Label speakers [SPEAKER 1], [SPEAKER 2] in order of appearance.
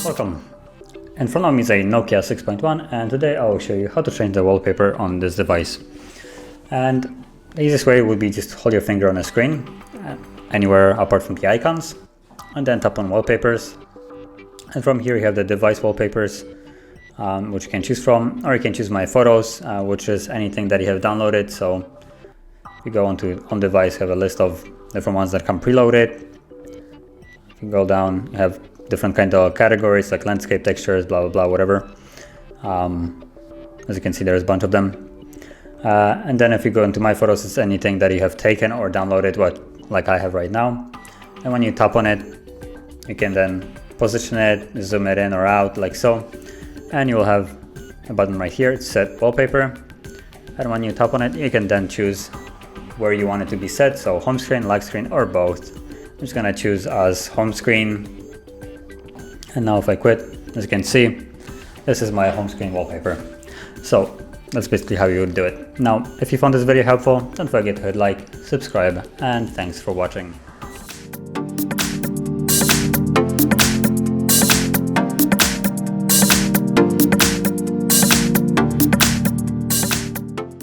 [SPEAKER 1] Welcome. In front of me is a Nokia 6.1, and today I will show you how to change the wallpaper on this device. And the easiest way would be just hold your finger on the screen, anywhere apart from the icons, and then tap on wallpapers. And from here you have the device wallpapers, which you can choose from, or you can choose my photos, which is anything that you have downloaded. So if you go on device, you have a list of different ones that come preloaded. If you go down, you have different kind of categories like landscape, textures, blah blah blah, whatever. As you can see, there's a bunch of them. And then if you go into my photos, it's anything that you have taken or downloaded, like I have right now. And when you tap on it, you can then position it, zoom it in or out like so, and you will have a button right here, it's set wallpaper. And when you tap on it, you can then choose where you want it to be set, so home screen, lock screen, or both. I'm just gonna choose as home screen. And now if I quit, as you can see, this is my home screen wallpaper. So that's basically how you would do it. Now, if you found this video helpful, don't forget to hit like, subscribe, and thanks for watching.